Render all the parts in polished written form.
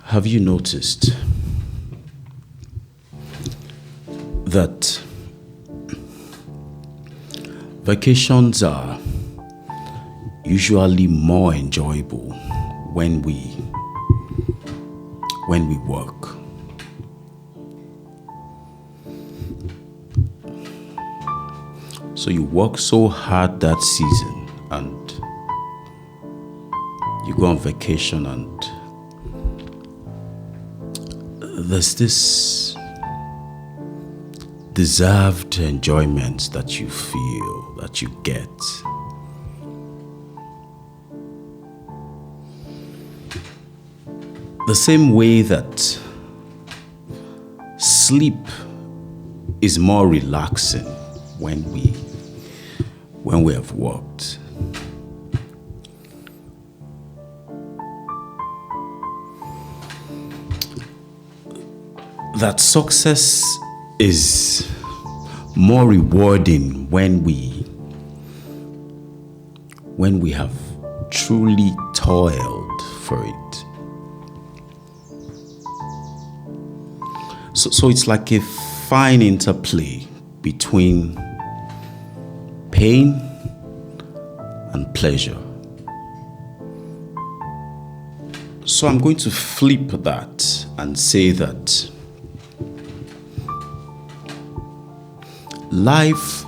Have you noticed that vacations are usually more enjoyable when we work? So you work so hard that season and you go on vacation, and there's this deserved enjoyment that you feel, that you get. The same way that sleep is more relaxing when we have worked. That success is more rewarding when we have truly toiled for it. So it's like a fine interplay between pain and pleasure. So I'm going to flip that and say that life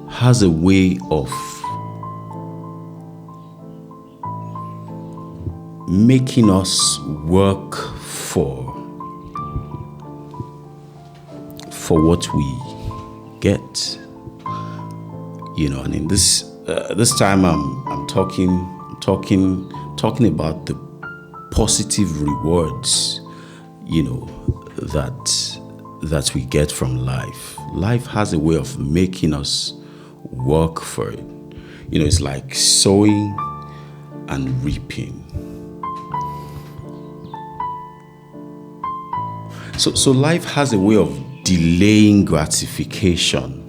has a way of making us work for what we get, and in this time I'm talking about the positive rewards, that we get from life. Life has a way of making us work for it. It's like sowing and reaping. So life has a way of delaying gratification.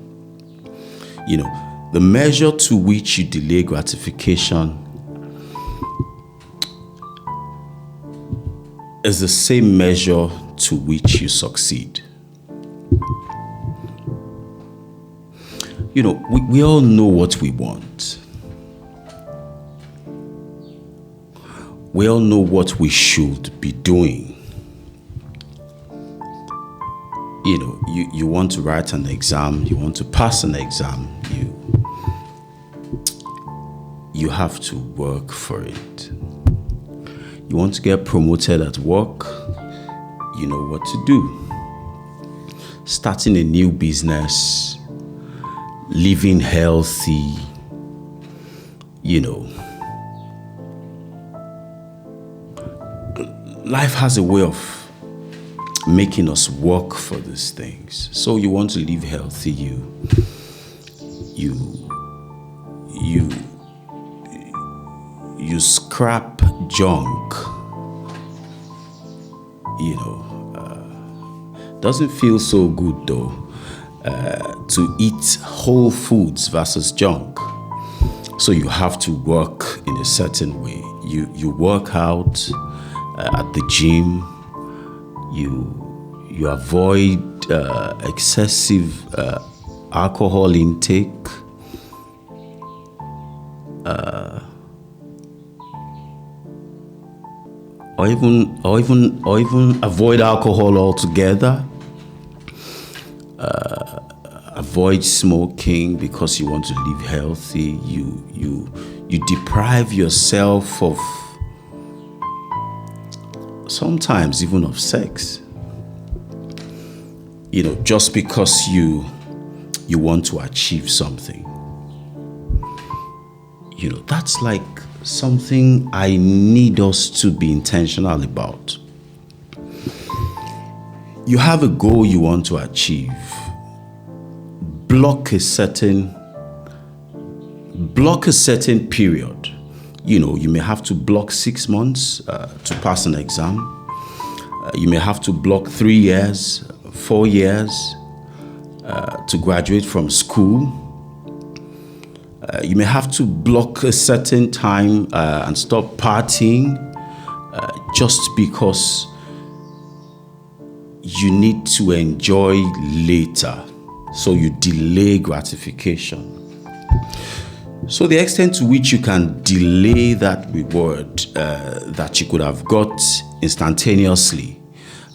The measure to which you delay gratification is the same measure to which you succeed. We all know what we want. We all know what we should be doing. You want to write an exam, you want to pass an exam, you have to work for it. You want to get promoted at work, you know what to do. Starting a new business, living healthy, life has a way of making us work for these things. So you want to live healthy, you scrap junk, doesn't feel so good though, to eat whole foods versus junk. So you have to work in a certain way. You work out at the gym. You avoid excessive alcohol intake. Or even avoid alcohol altogether. Avoid smoking because you want to live healthy. You deprive yourself of, sometimes even of sex, just because you want to achieve something. That's like something I need us to be intentional about. You have a goal you want to achieve. Block a certain period. You may have to block 6 months to pass an exam. You may have to block 3 years, 4 years to graduate from school. You may have to block a certain time and stop partying just because you need to enjoy later. So you delay gratification. So the extent to which you can delay that reward that you could have got instantaneously.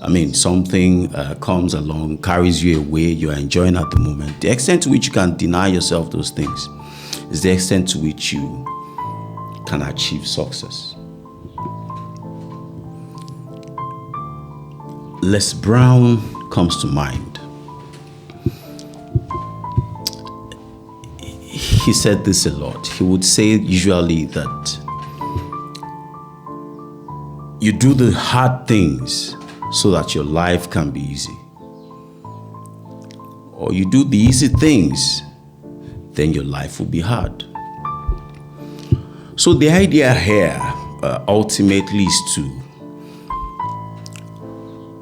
I mean, something comes along, carries you away, you're enjoying at the moment. The extent to which you can deny yourself those things is the extent to which you can achieve success. Les Brown comes to mind. He said this a lot. He would say usually that you do the hard things so that your life can be easy. Or you do the easy things, then your life will be hard. So the idea here ultimately is to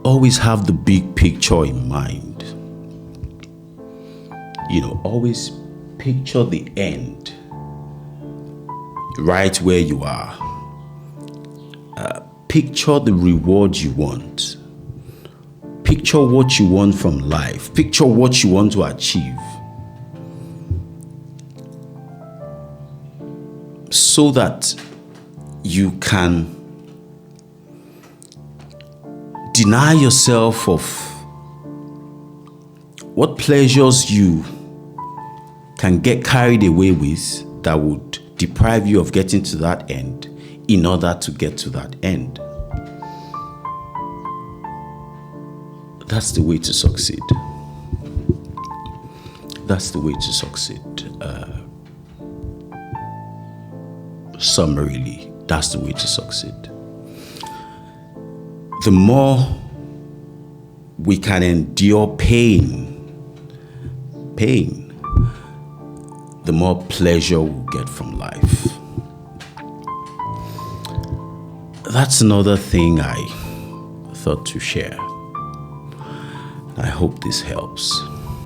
always have the big picture in mind. Always picture the end right where you are. Picture the reward you want. Picture what you want from life. Picture what you want to achieve. So that you can deny yourself of what pleasures you can get carried away with that would deprive you of getting to that end in order to get to that end. That's the way to succeed. That's the way to succeed. Summarily, that's the way to succeed. The more we can endure pain, the more pleasure we'll get from life. That's another thing I thought to share. I hope this helps.